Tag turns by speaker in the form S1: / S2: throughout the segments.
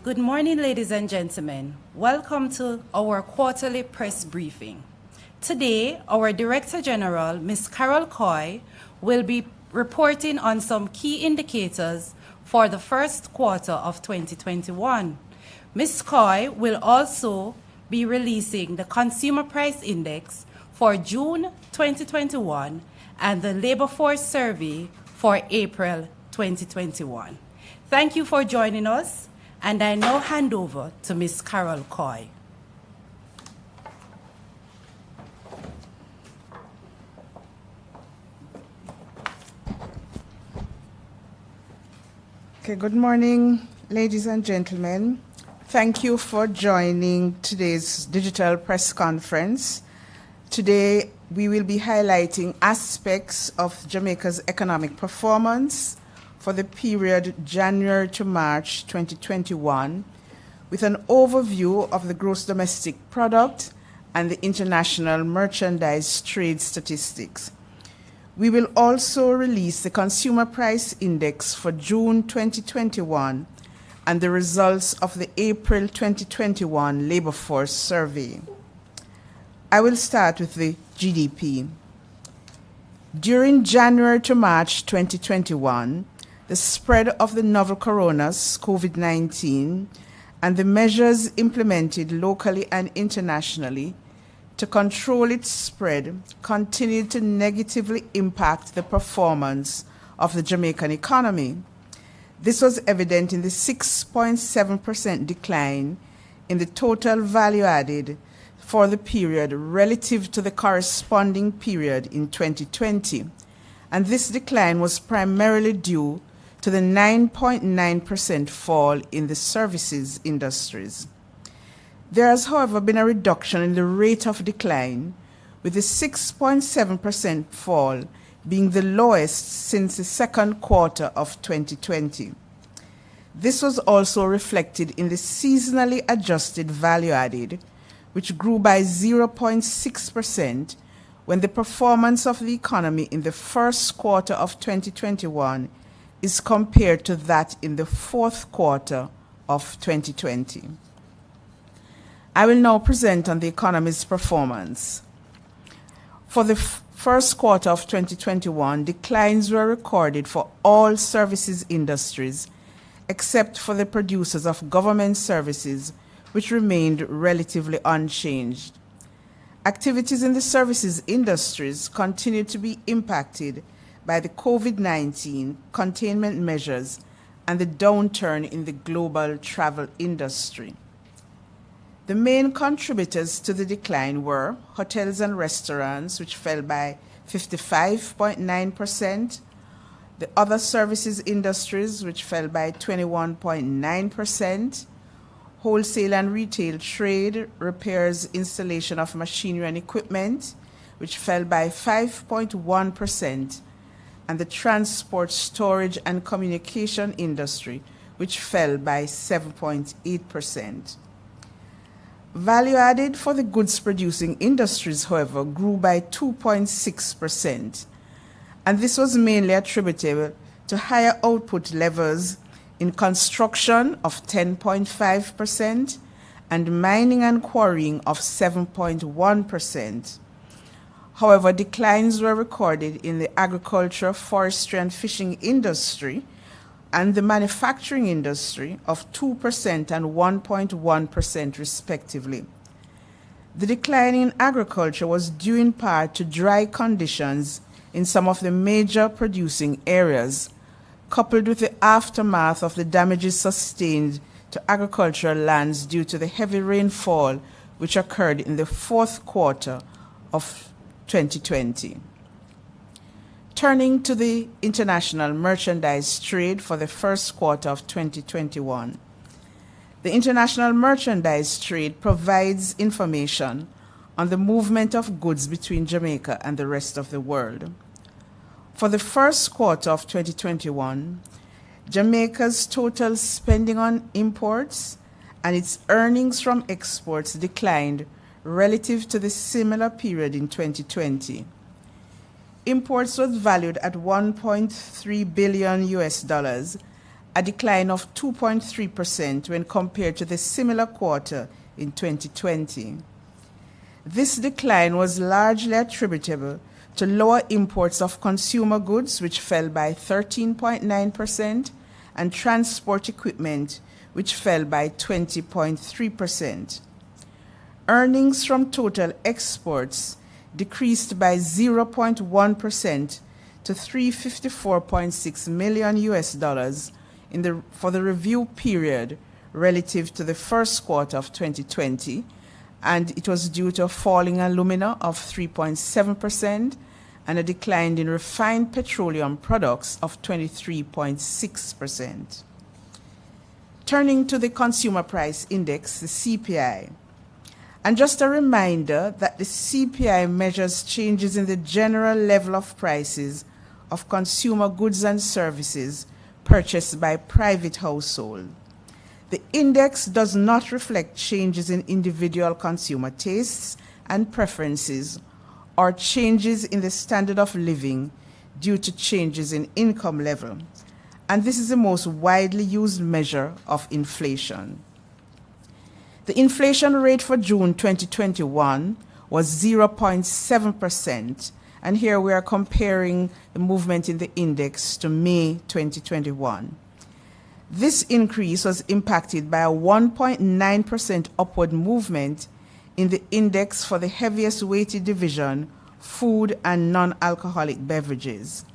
S1: Good morning, ladies and gentlemen. Welcome to our quarterly press briefing. Today, our Director General, Ms. Carol Coy, will be reporting on some key indicators for the first quarter of 2021. Ms. Coy will also be releasing the Consumer Price Index for June 2021 and the Labor Force Survey for April 2021. Thank you for joining us, and I now hand over to Ms. Carol Coy.
S2: Okay, good morning, ladies and gentlemen. Thank you for joining today's digital press conference. Today, we will be highlighting aspects of Jamaica's economic performance for the period January to March 2021, with an overview of the gross domestic product and the international merchandise trade statistics. We will also release the Consumer Price Index for June 2021 and the results of the April 2021 Labor Force Survey. I will start with the GDP. During January to March 2021, the spread of the novel coronavirus, COVID-19, and the measures implemented locally and internationally to control its spread continued to negatively impact the performance of the Jamaican economy. This was evident in the 6.7% decline in the total value added for the period relative to the corresponding period in 2020. And this decline was primarily due to the 9.9% fall in the services industries. There has, however, been a reduction in the rate of decline, with the 6.7% fall being the lowest since the second quarter of 2020. This was also reflected in the seasonally adjusted value added, which grew by 0.6% when the performance of the economy in the first quarter of 2021 is compared to that in the fourth quarter of 2020. I will now present on the economy's performance. For the first quarter of 2021, declines were recorded for all services industries, except for the producers of government services, which remained relatively unchanged. Activities in the services industries continued to be impacted by the COVID-19 containment measures and the downturn in the global travel industry. The main contributors to the decline were hotels and restaurants, which fell by 55.9%, the other services industries, which fell by 21.9%, wholesale and retail trade, repairs, installation of machinery and equipment, which fell by 5.1%, and the transport, storage, and communication industry, which fell by 7.8%. Value added for the goods-producing industries, however, grew by 2.6%, and this was mainly attributable to higher output levels in construction of 10.5% and mining and quarrying of 7.1%. However, declines were recorded in the agriculture, forestry, and fishing industry and the manufacturing industry of 2% and 1.1% respectively. The decline in agriculture was due in part to dry conditions in some of the major producing areas, coupled with the aftermath of the damages sustained to agricultural lands due to the heavy rainfall which occurred in the fourth quarter of 2020. Turning to the international merchandise trade for the first quarter of 2021. The international merchandise trade provides information on the movement of goods between Jamaica and the rest of the world. For the first quarter of 2021, Jamaica's total spending on imports and its earnings from exports declined relative to the similar period in 2020. Imports was valued at $1.3 billion US, a decline of 2.3% when compared to the similar quarter in 2020. This decline was largely attributable to lower imports of consumer goods, which fell by 13.9%, and transport equipment, which fell by 20.3%. Earnings from total exports decreased by 0.1% to $354.6 million for the review period relative to the first quarter of 2020, and it was due to a fall in alumina of 3.7% and a decline in refined petroleum products of 23.6%. Turning to the Consumer Price Index, the CPI. And just a reminder that the CPI measures changes in the general level of prices of consumer goods and services purchased by private households. The index does not reflect changes in individual consumer tastes and preferences or changes in the standard of living due to changes in income level. And this is the most widely used measure of inflation. The inflation rate for June 2021 was 0.7%, and here we are comparing the movement in the index to May 2021. This increase was impacted by a 1.9% upward movement in the index for the heaviest weighted division, food and non-alcoholic beverages.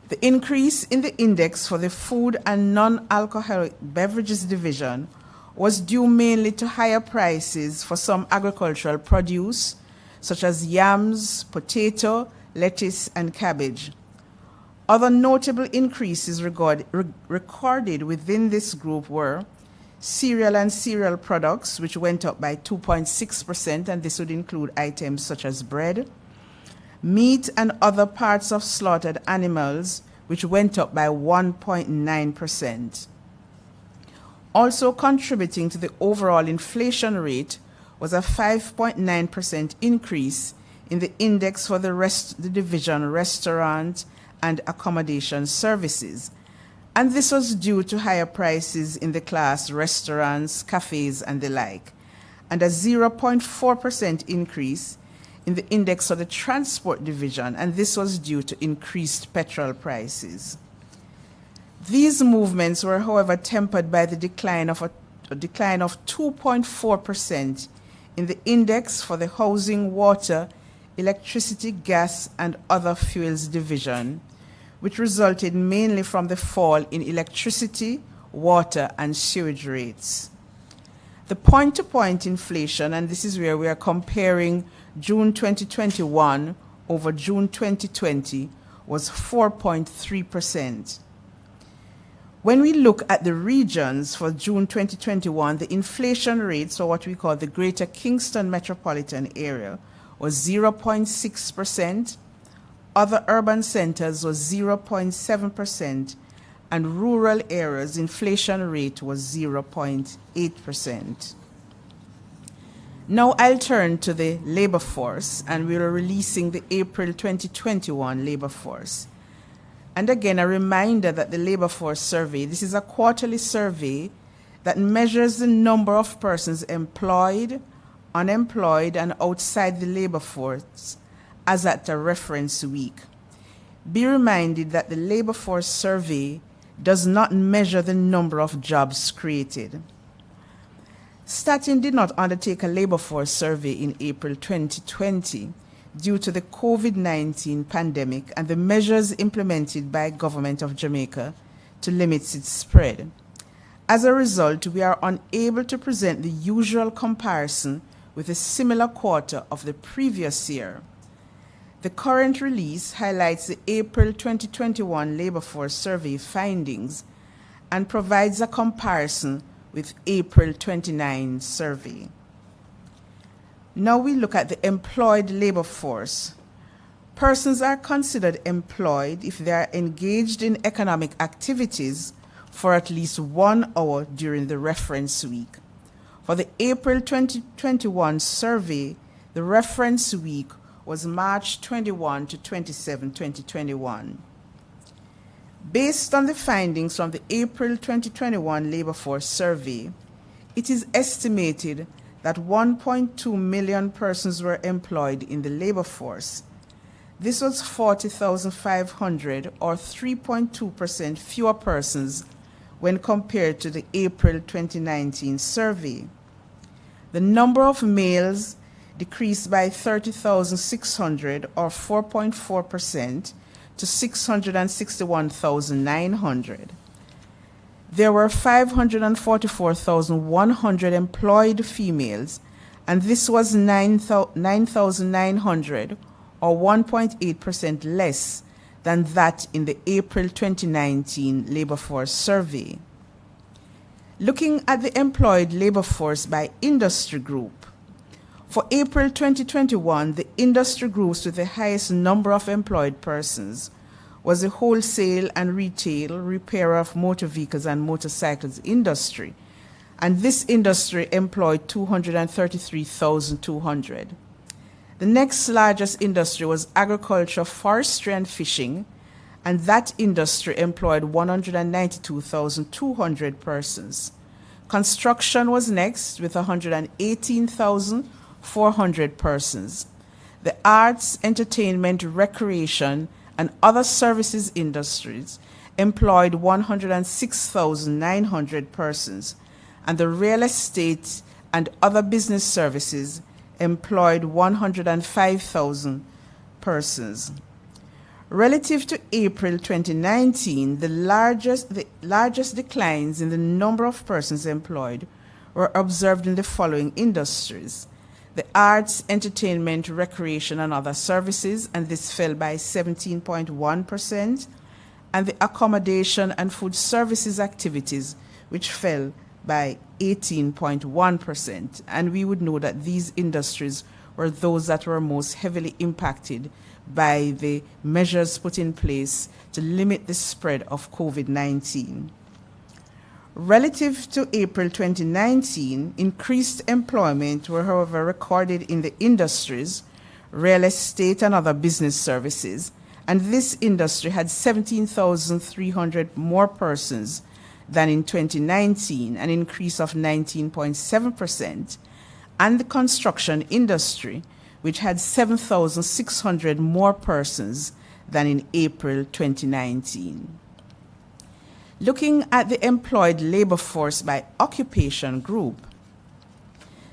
S2: The increase in the index for the food and non-alcoholic beverages division was due mainly to higher prices for some agricultural produce, such as yams, potato, lettuce, and cabbage. Other notable increases recorded within this group were cereal and cereal products, which went up by 2.6%, and this would include items such as bread, meat and other parts of slaughtered animals, which went up by 1.9%. Also contributing to the overall inflation rate was a 5.9% increase in the index for the division restaurant and accommodation services. And this was due to higher prices in the class restaurants, cafes, and the like, and a 0.4% increase in the index for the transport division, and this was due to increased petrol prices. These movements were, however, tempered by the decline of 2.4% in the index for the housing, water, electricity, gas, and other fuels division, which resulted mainly from the fall in electricity, water, and sewage rates. The point-to-point inflation, and this is where we are comparing June 2021 over June 2020, was 4.3%. When we look at the regions for June 2021, the inflation rates for what we call the Greater Kingston Metropolitan Area was 0.6%, other urban centers was 0.7%, and rural areas inflation rate was 0.8%. Now I'll turn to the labor force, and we are releasing the April 2021 labor force. And again, a reminder that the labor force survey, this is a quarterly survey that measures the number of persons employed, unemployed, and outside the labor force as at a reference week. Be reminded that the labor force survey does not measure the number of jobs created. Statin did not undertake a labor force survey in April 2020 due to the COVID-19 pandemic and the measures implemented by government of Jamaica to limit its spread. As a result, we are unable to present the usual comparison with a similar quarter of the previous year. The current release highlights the April 2021 labor force survey findings and provides a comparison with April 29 survey. Now we look at the employed labor force. Persons are considered employed if they are engaged in economic activities for at least 1 hour during the reference week. For the April 2021 survey, the reference week was March 21 to 27, 2021. Based on the findings from the April 2021 Labor Force Survey, it is estimated that 1.2 million persons were employed in the labor force. This was 40,500 or 3.2% fewer persons when compared to the April 2019 survey. The number of males decreased by 30,600 or 4.4% to 661,900. There were 544,100 employed females, and this was 9,900 or 1.8% less than that in the April 2019 labor force survey. Looking at the employed labor force by industry group, for April 2021, the industry groups with the highest number of employed persons was the wholesale and retail, repair of motor vehicles and motorcycles industry, and this industry employed 233,200. The next largest industry was agriculture, forestry, and fishing, and that industry employed 192,200 persons. Construction was next with 118,400 persons. The arts, entertainment, recreation, and other services industries employed 106,900 persons, and the real estate and other business services employed 105,000 persons. Relative to April 2019, the largest declines in the number of persons employed were observed in the following industries: the arts, entertainment, recreation, and other services, and this fell by 17.1%, and the accommodation and food services activities, which fell by 18.1%. And we would know that these industries were those that were most heavily impacted by the measures put in place to limit the spread of COVID-19. Relative to April 2019, increased employment were, however, recorded in the industries, real estate and other business services, and this industry had 17,300 more persons than in 2019, an increase of 19.7%, and the construction industry, which had 7,600 more persons than in April 2019. Looking at the employed labor force by occupation group,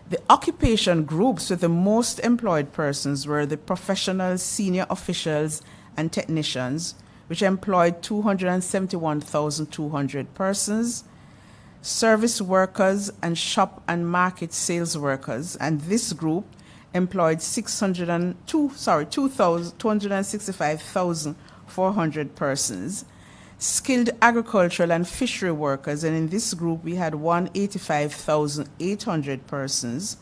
S2: the occupation groups with the most employed persons were the professionals, senior officials, and technicians, which employed 271,200 persons, service workers and shop and market sales workers, and this group employed 265,400 persons, skilled agricultural and fishery workers, and in this group we had 185,800 persons.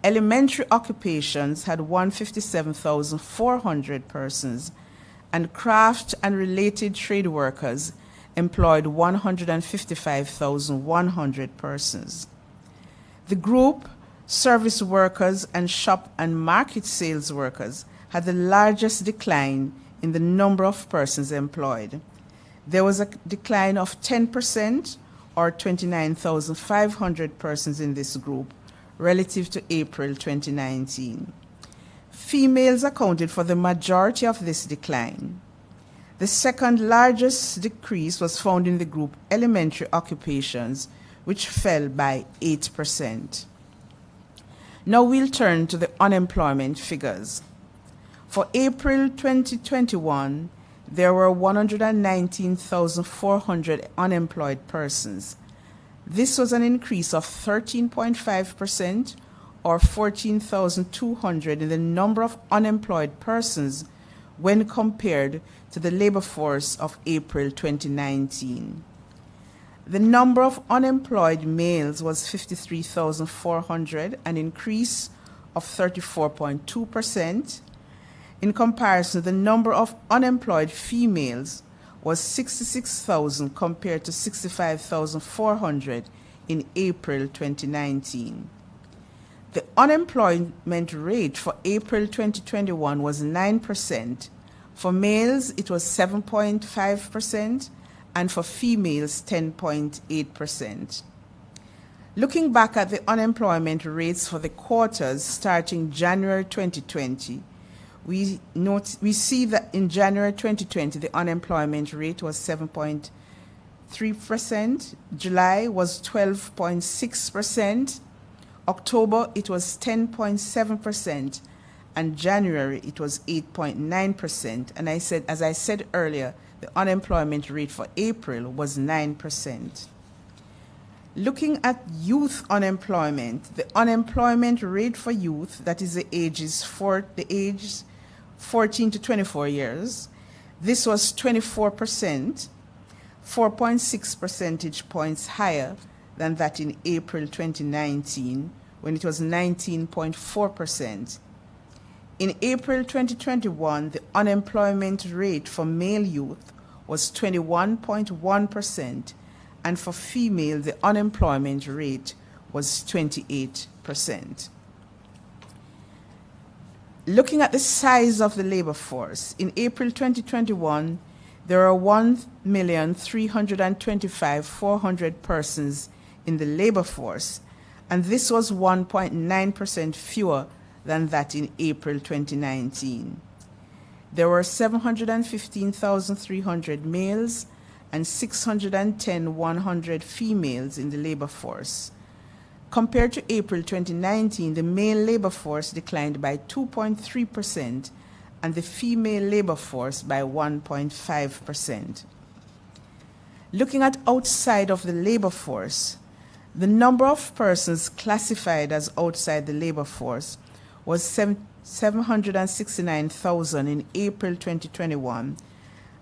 S2: Elementary occupations had 157,400 persons, and craft and related trade workers employed 155,100 persons. The group service workers and shop and market sales workers had the largest decline in the number of persons employed. There was a decline of 10% or 29,500 persons in this group relative to April 2019. Females accounted for the majority of this decline. The second largest decrease was found in the group elementary occupations, which fell by 8%. Now we'll turn to the unemployment figures. For April 2021, there were 119,400 unemployed persons. This was an increase of 13.5% or 14,200 in the number of unemployed persons when compared to the labor force of April 2019. The number of unemployed males was 53,400, an increase of 34.2%. In comparison, the number of unemployed females was 66,000 compared to 65,400 in April 2019. The unemployment rate for April 2021 was 9%. For males, it was 7.5%, and for females 10.8%. Looking back at the unemployment rates for the quarters starting January 2020, we see that in January 2020 the unemployment rate was 7.3%, July was 12.6%, October it was 10.7%, and January it was 8.9%. And as I said earlier, the unemployment rate for April was 9%. Looking at youth unemployment, the unemployment rate for youth, that is the ages 14 to 24 years, this was 24%, 4.6 percentage points higher than that in April 2019, when it was 19.4%. In April 2021, the unemployment rate for male youth was 21.1%, and for female, the unemployment rate was 28%. Looking at the size of the labor force, in April 2021, there are 1,325,400 persons in the labor force, and this was 1.9% fewer than that in April 2019. There were 715,300 males and 610,100 females in the labor force. Compared to April 2019, the male labor force declined by 2.3% and the female labor force by 1.5%. Looking at outside of the labor force, the number of persons classified as outside the labor force was 769,000 in April 2021,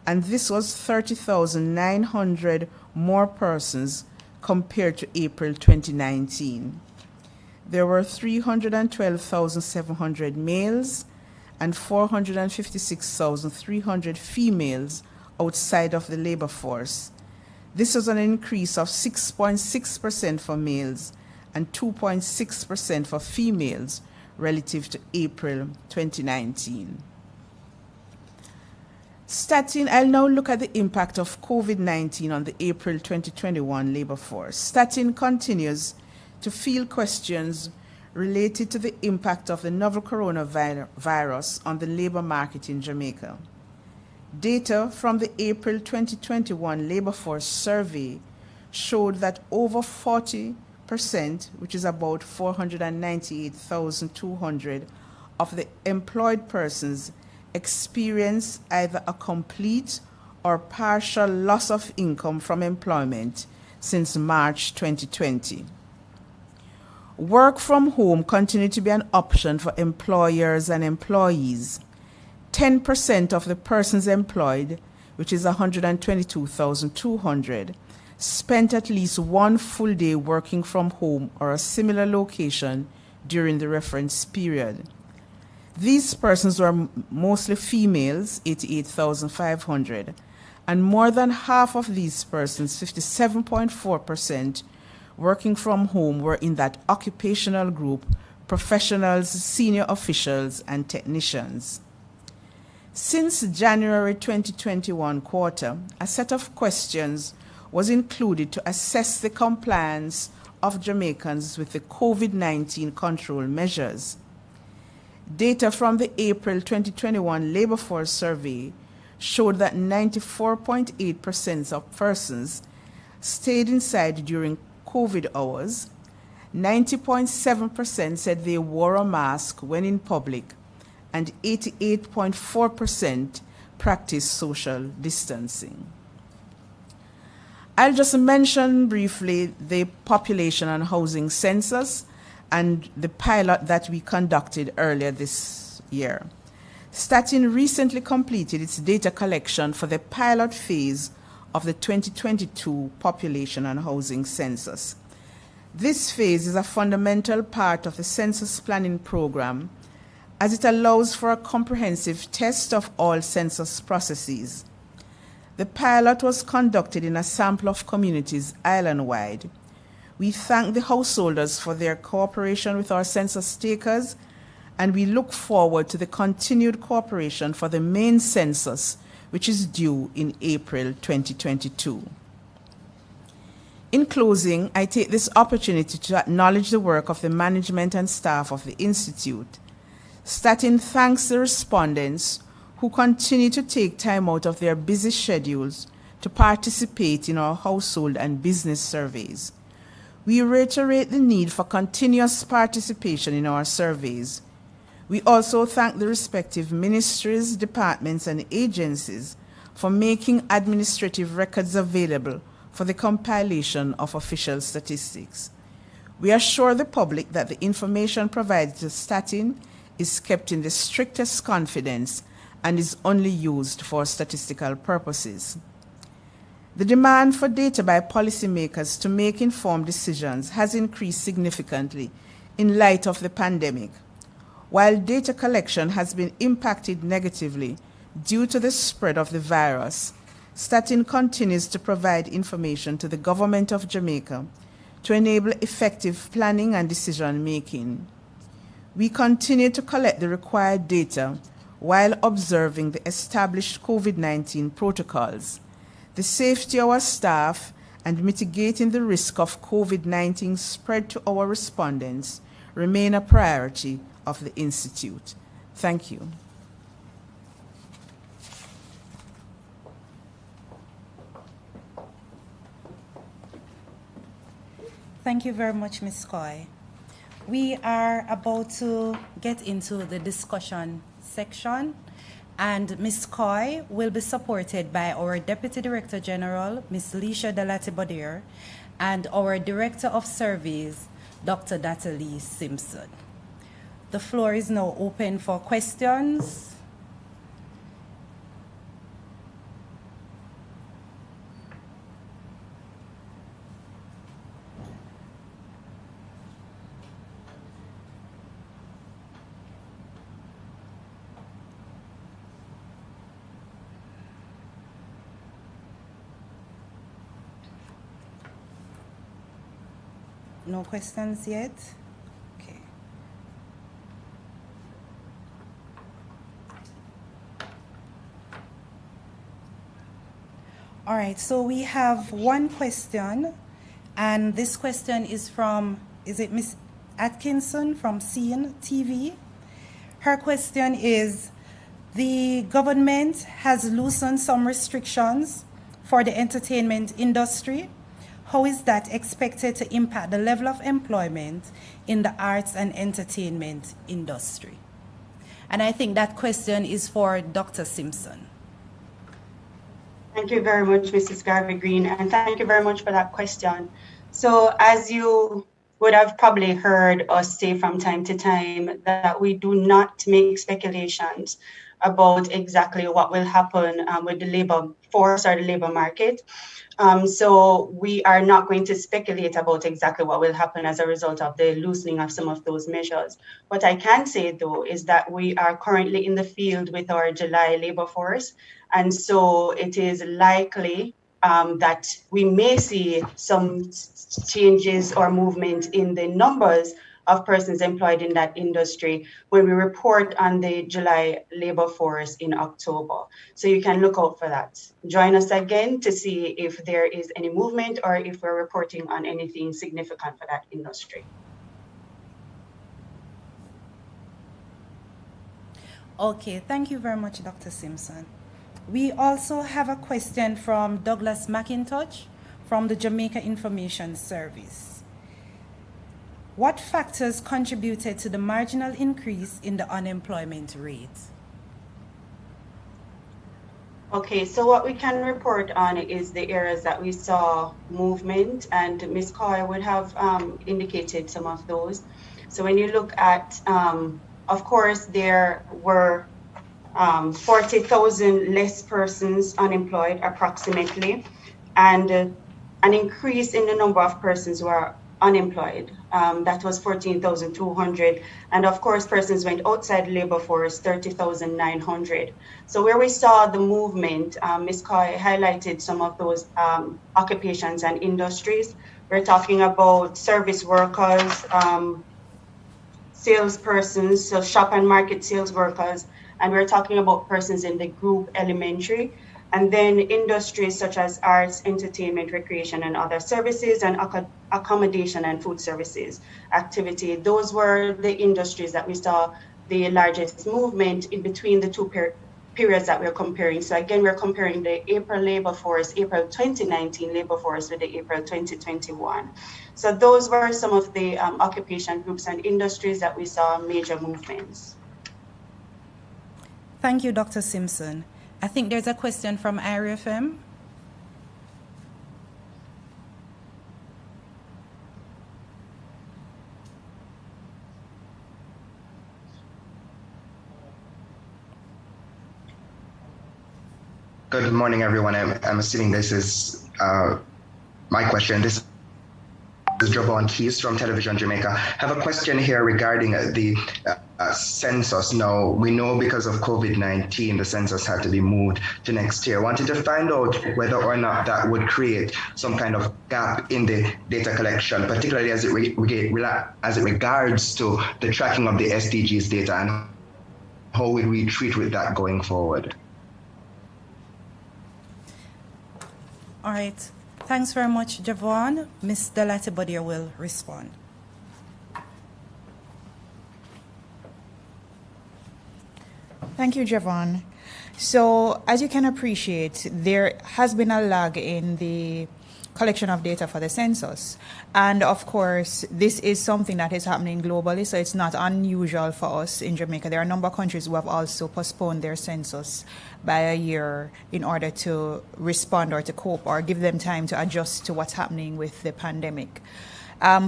S2: and this was 30,900 more persons compared to April 2019. There were 312,700 males and 456,300 females outside of the labor force. This was an increase of 6.6% for males and 2.6% for females relative to April 2019. I'll now look at the impact of COVID-19 on the April 2021 labor force. Statin continues to field questions related to the impact of the novel coronavirus on the labor market in Jamaica. Data from the April 2021 labor force survey showed that over 40%, which is about 498,200 of the employed persons, experience either a complete or partial loss of income from employment since March 2020. Work from home continued to be an option for employers and employees. 10% of the persons employed, which is 122,200, spent at least one full day working from home or a similar location during the reference period. These persons were mostly females, 88,500, and more than half of these persons, 57.4%, working from home were in that occupational group: professionals, senior officials, and technicians. Since January 2021 quarter, a set of questions was included to assess the compliance of Jamaicans with the COVID-19 control measures. Data from the April 2021 labor force survey showed that 94.8% of persons stayed inside during COVID hours, 90.7% said they wore a mask when in public, and 88.4% practiced social distancing. I'll just mention briefly the population and housing census and the pilot that we conducted earlier this year. Statin recently completed its data collection for the pilot phase of the 2022 population and housing census. This phase is a fundamental part of the census planning program, as it allows for a comprehensive test of all census processes. The pilot was conducted in a sample of communities island-wide. We thank the householders for their cooperation with our census takers, and we look forward to the continued cooperation for the main census which is due in April 2022. In closing, I take this opportunity to acknowledge the work of the management and staff of the Institute. Statin thanks the respondents who continue to take time out of their busy schedules to participate in our household and business surveys. We reiterate the need for continuous participation in our surveys. We also thank the respective ministries, departments, and agencies for making administrative records available for the compilation of official statistics. We assure the public that the information provided to Statin is kept in the strictest confidence and is only used for statistical purposes. The demand for data by policymakers to make informed decisions has increased significantly in light of the pandemic. While data collection has been impacted negatively due to the spread of the virus, Statin continues to provide information to the government of Jamaica to enable effective planning and decision-making. We continue to collect the required data while observing the established COVID-19 protocols. The safety of our staff and mitigating the risk of COVID-19 spread to our respondents remain a priority of the Institute. Thank you.
S1: Thank you very much, Ms. Coy. We are about to get into the discussion section, and Ms. Coy will be supported by our Deputy Director General, Ms. Leisha Delati-Bodier, and our Director of Surveys, Dr. Natalie Simpson. The floor is now open for questions. No questions yet? Okay. All right, so we have one question, and this question is from, is it Miss Atkinson from Scene TV? Her question is, the government has loosened some restrictions for the entertainment industry. How is that expected to impact the level of employment in the arts and entertainment industry? And I think that question is for Dr. Simpson.
S3: Thank you very much, Mrs. Garvey Green, and thank you very much for that question. So as you would have probably heard us say from time to time, that we do not make speculations about exactly what will happen with the labor force or the labor market. So we are not going to speculate about exactly what will happen as a result of the loosening of some of those measures. What I can say, though, is that we are currently in the field with our July labor force. And so it is likely that we may see some changes or movement in the numbers of persons employed in that industry when we report on the July labor force in October. So you can look out for that. Join us again to see if there is any movement or if we're reporting on anything significant for that industry.
S1: Okay, thank you very much, Dr. Simpson. We also have a question from Douglas McIntosh from the Jamaica Information Service. What factors contributed to the marginal increase in the unemployment rate?
S3: Okay, so what we can report on is the areas that we saw movement, and Ms. Coy would have indicated some of those. So when you look at, of course, there were 40,000 less persons unemployed approximately, and an increase in the number of persons who are unemployed. That was 14,200. And of course, persons went outside the labor force, 30,900. So where we saw the movement, Ms. Coy highlighted some of those occupations and industries. We're talking about service workers, salespersons, so shop and market sales workers, and we're talking about persons in the group elementary. And then industries such as arts, entertainment, recreation, and other services, and accommodation and food services activity. Those were the industries that we saw the largest movement in between the two periods that we're comparing. So again, we're comparing the April labor force, April 2019 labor force with the April 2021. So those were some of the occupation groups and industries that we saw major movements.
S1: Thank you, Dr. Simpson. I think there's a question from IRFM.
S4: Good morning, everyone. I'm assuming this is my question. This is Javon Keys from Television Jamaica. I have a question here regarding the census. Now, we know because of COVID-19, the census had to be moved to next year. I wanted to find out whether or not that would create some kind of gap in the data collection, particularly as it regards to the tracking of the SDGs data, and how will we treat with that going forward?
S1: All right. Thanks very much, Javon. Ms. Delatibodier will respond.
S2: Thank you, Javon. So, as you can appreciate, there has been a lag in the collection of data for the census. And of course, this is something that is happening globally, so it's not unusual for us in Jamaica. There are a number of countries who have also postponed their census by a year in order to respond or to cope or give them time to adjust to what's happening with the pandemic.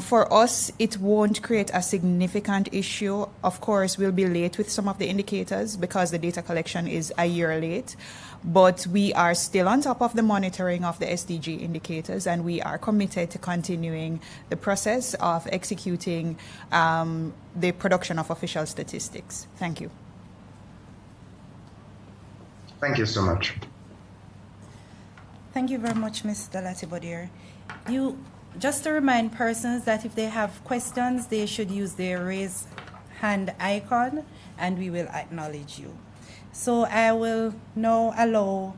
S2: For us, it won't create a significant issue. Of course, we'll be late with some of the indicators because the data collection is a year late. But we are still on top of the monitoring of the SDG indicators, and we are committed to continuing the process of executing the production of official statistics. Thank you.
S4: Thank you so much.
S1: Thank you very much, Ms. Delatibodier. Just to remind persons that if they have questions, they should use their raise hand icon, and we will acknowledge you. So I will now allow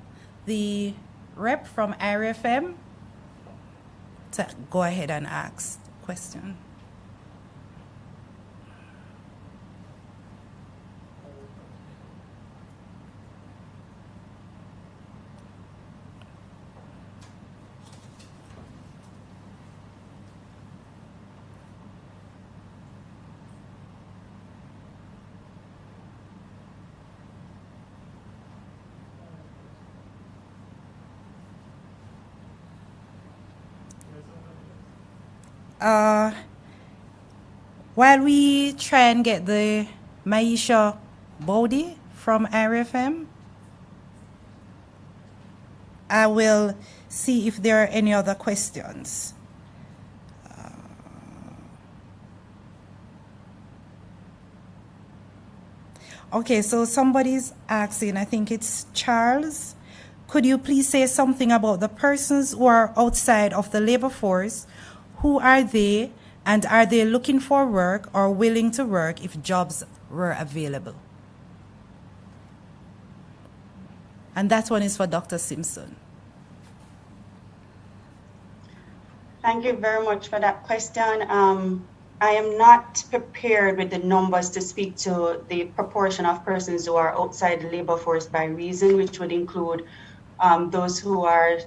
S1: the rep from IRFM to go ahead and ask question. While we try and get the Maisha Bodhi from IRFM, I will see if there are any other questions. Okay, so somebody's asking, I think it's Charles. Could you please say something about the persons who are outside of the labor force? Who are they, and are they looking for work or willing to work if jobs were available? And that one is for Dr. Simpson.
S3: Thank you very much for that question. I am not prepared with the numbers to speak to the proportion of persons who are outside the labor force by reason, which would include those who are,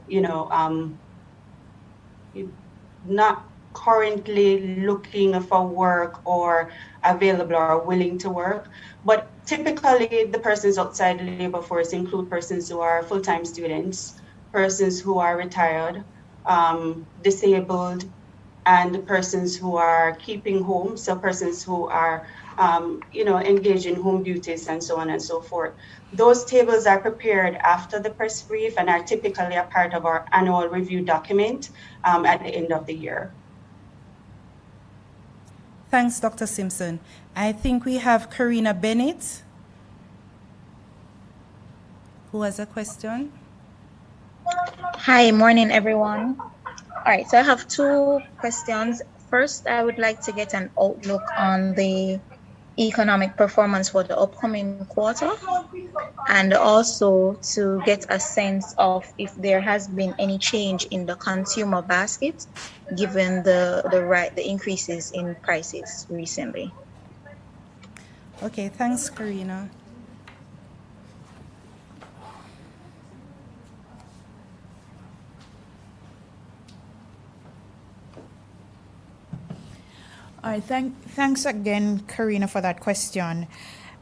S3: not currently looking for work or available or willing to work. But typically the persons outside the labor force include persons who are full-time students, persons who are retired, disabled, and persons who are keeping home, so persons who are engaged in home duties and so on and so forth. Those tables are prepared after the press brief and are typically a part of our annual review document at the end of the year.
S1: Thanks, Dr. Simpson. I think we have Karina Bennett, who has a question.
S5: Hi, morning, everyone. All right, so I have two questions. First, I would like to get an outlook on the economic performance for the upcoming quarter, and also to get a sense of if there has been any change in the consumer basket given the increases in prices recently.
S1: Okay, thanks, Karina.
S6: All right, thanks again, Karina, for that question.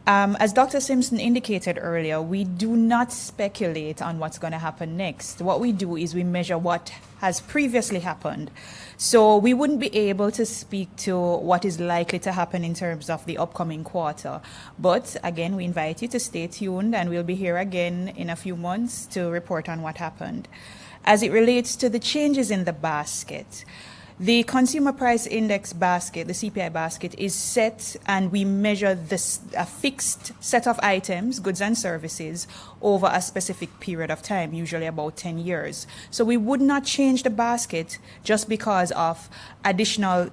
S6: As Dr. Simpson indicated earlier, we do not speculate on what's going to happen next. What we do is we measure what has previously happened. So we wouldn't be able to speak to what is likely to happen in terms of the upcoming quarter. But again, we invite you to stay tuned, and we'll be here again in a few months to report on what happened. As it relates to the changes in the basket, the Consumer Price Index basket, the CPI basket, is set, and we measure a fixed set of items, goods and services, over a specific period of time, usually about 10 years. So we would not change the basket just because of additional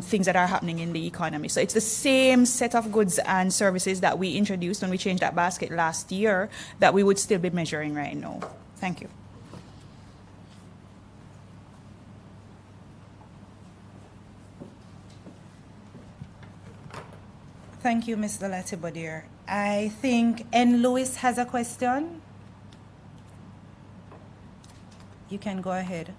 S6: things that are happening in the economy. So it's the same set of goods and services that we introduced when we changed that basket last year that we would still be measuring right now. Thank you.
S1: Thank you, Mr. Latibodir. I think N. Lewis has a question. You can go ahead.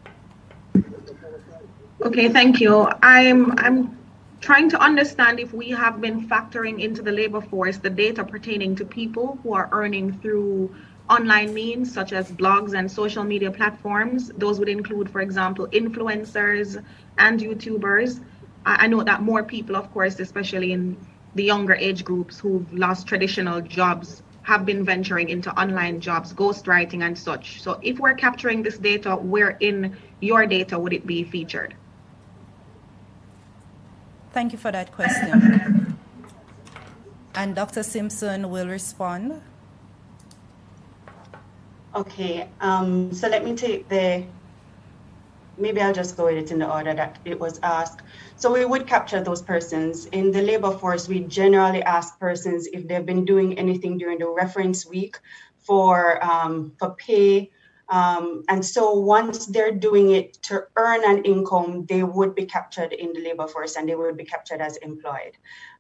S7: Okay, thank you. I'm trying to understand if we have been factoring into the labor force the data pertaining to people who are earning through online means such as blogs and social media platforms. Those would include, for example, influencers and YouTubers. I know that more people, of course, especially in the younger age groups who've lost traditional jobs, have been venturing into online jobs, ghostwriting and such. So if we're capturing this data, where in your data would it be featured?
S1: Thank you for that question. And Dr. Simpson will respond.
S3: Okay, so let me take maybe I'll just go with it in the order that it was asked. So we would capture those persons. In the labor force, we generally ask persons if they've been doing anything during the reference week for pay. And so once they're doing it to earn an income, they would be captured in the labor force and they would be captured as employed.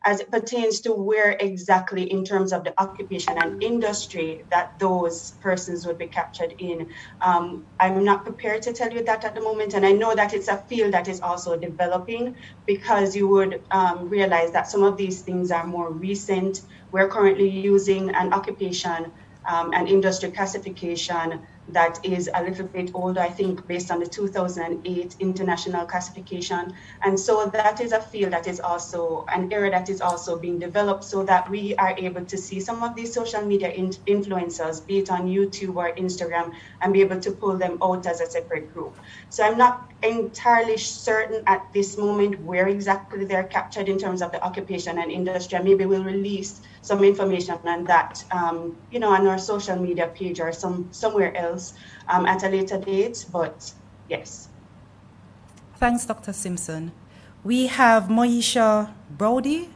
S3: As it pertains to where exactly in terms of the occupation and industry that those persons would be captured in, I'm not prepared to tell you that at the moment. And I know that it's a field that is also developing, because you would realize that some of these things are more recent. We're currently using an occupation and industry classification that is a little bit older, I think, based on the 2008 international classification. And so that is a field that is also an area that is also being developed, so that we are able to see some of these social media influencers, be it on YouTube or Instagram, and be able to pull them out as a separate group. So I'm not entirely certain at this moment where exactly they're captured in terms of the occupation and industry. Maybe we'll release some information on that, on our social media page or somewhere else at a later date, but yes.
S1: Thanks, Dr. Simpson. We have Moisha Brody.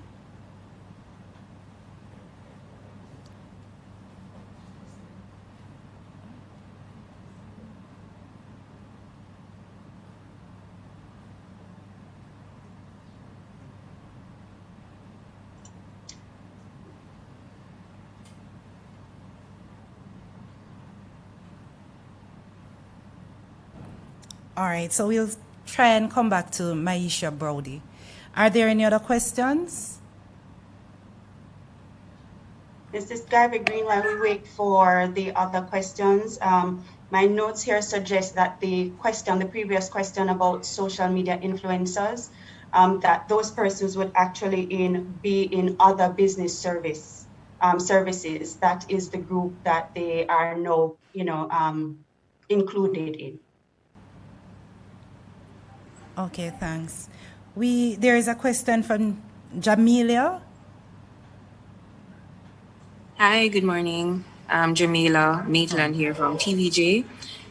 S1: All right, so we'll try and come back to Maisha Brody. Are there any other questions?
S3: Mr. Skyver Green, while we wait for the other questions, my notes here suggest that the previous question about social media influencers, that those persons would actually be in other business services. That is the group that they are now, included in.
S1: Okay, thanks. There is a question from Jamelia.
S8: Hi, good morning. I'm Jamila Maitland here from TVJ.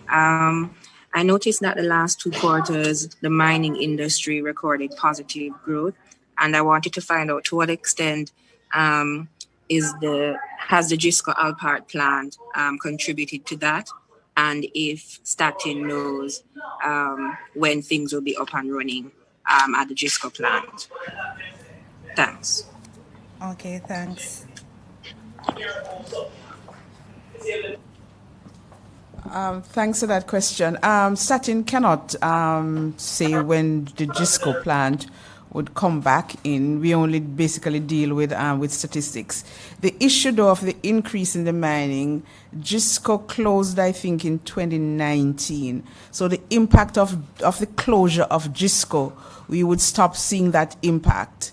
S8: I noticed that the last 2 quarters, the mining industry recorded positive growth. And I wanted to find out to what extent has the GISCO Alpart plant contributed to that, and if Statin knows when things will be up and running at the GISCO plant. Thanks.
S1: Okay, thanks.
S2: Thanks for that question. Statin cannot say when the GISCO plant would come back in. We only basically deal with statistics. The issue, though, of the increase in the mining, GISCO closed, I think, in 2019. So the impact of the closure of GISCO, we would stop seeing that impact.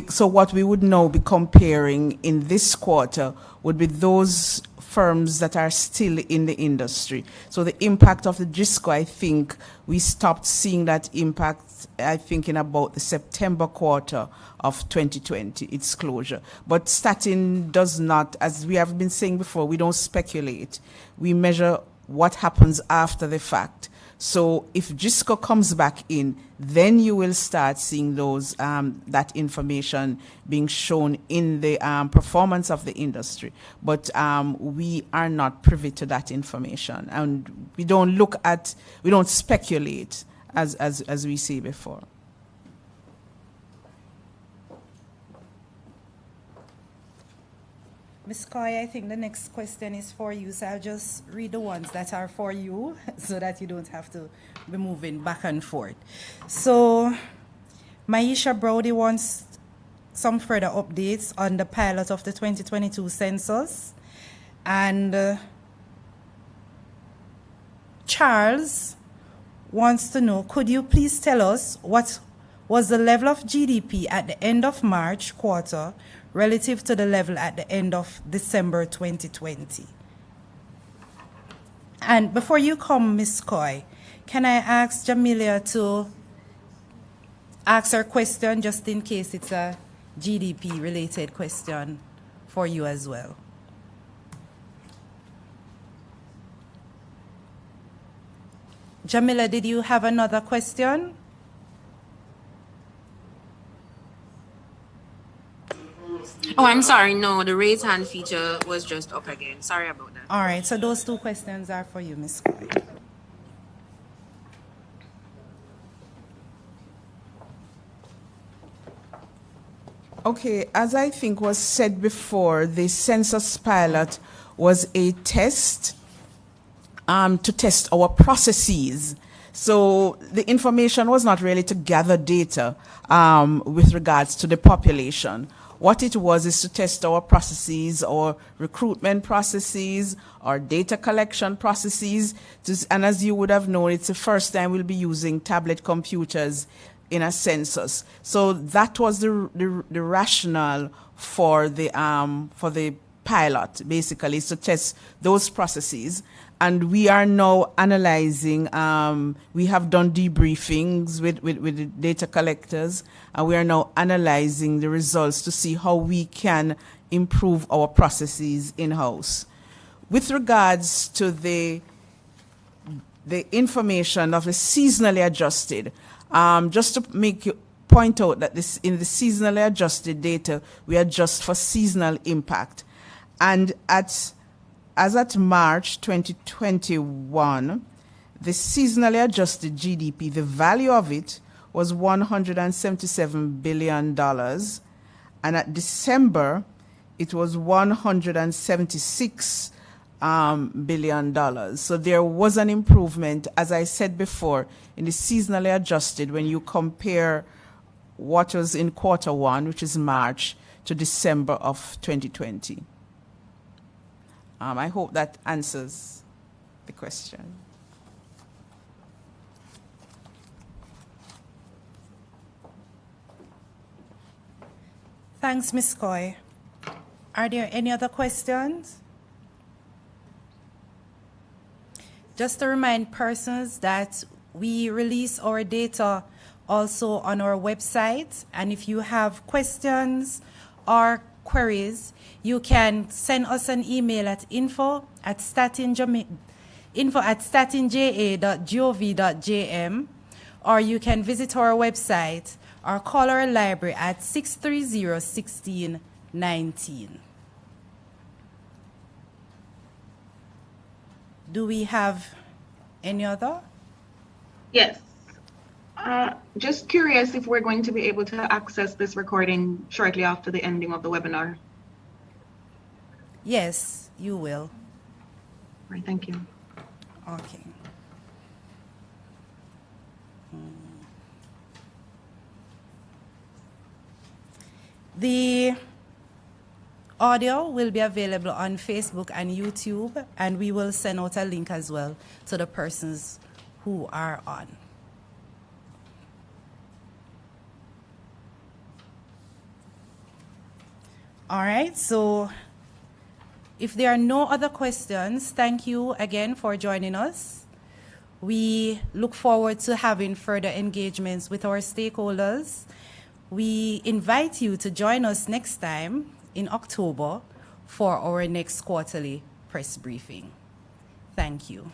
S2: So what we would now be comparing in this quarter would be those firms that are still in the industry. So the impact of the GISCO, I think we stopped seeing that impact, I think, in about the September quarter of 2020, its closure. But Statin does not, as we have been saying before, we don't speculate. We measure what happens after the fact. So if GISCO comes back in, then you will start seeing those that information being shown in the performance of the industry. But we are not privy to that information, and we don't speculate as we say before.
S1: Ms. Coy, I think the next question is for you, so I'll just read the ones that are for you so that you don't have to be moving back and forth. So, Maisha Brody wants some further updates on the pilot of the 2022 census. And Charles wants to know, could you please tell us what was the level of GDP at the end of March quarter relative to the level at the end of December 2020? And before you come, Ms. Coy, can I ask Jamila to ask her question just in case it's a GDP related question for you as well? Jamila, did you have another question?
S8: Oh, I'm sorry. No, the raise hand feature was just up again. Sorry about that.
S1: All right. So those two questions are for you, Ms. Coy.
S2: Okay, as I think was said before, the census pilot was a test to test our processes. So the information was not really to gather data with regards to the population. What it was is to test our processes, our recruitment processes, our data collection processes. And as you would have known, it's the first time we'll be using tablet computers in a census. So that was the rationale for the pilot, basically, is to test those processes. And we are now analyzing, we have done debriefings with the data collectors, and we are now analyzing the results to see how we can improve our processes in-house. With regards to the information of the seasonally adjusted, just to point out that in the seasonally adjusted data, we adjust for seasonal impact. And as at March 2021, the seasonally adjusted GDP, the value of it was $177 billion. And at December, it was $176 billion. So there was an improvement, as I said before, in the seasonally adjusted when you compare what was in quarter one, which is March, to December of 2020. I hope that answers the question.
S1: Thanks, Ms. Coy. Are there any other questions? Just to remind persons that we release our data also on our website, and if you have questions or queries, you can send us an email at info@statinja.gov.jm, or you can visit our website or call our library at 630-1619. Do we have any other?
S7: Yes. Just curious if we're going to be able to access this recording shortly after the ending of the webinar.
S1: Yes, you will.
S7: All right, thank you.
S1: Okay. The audio will be available on Facebook and YouTube, and we will send out a link as well to the persons who are on. All right, so if there are no other questions, thank you again for joining us. We look forward to having further engagements with our stakeholders. We invite you to join us next time in October for our next quarterly press briefing. Thank you.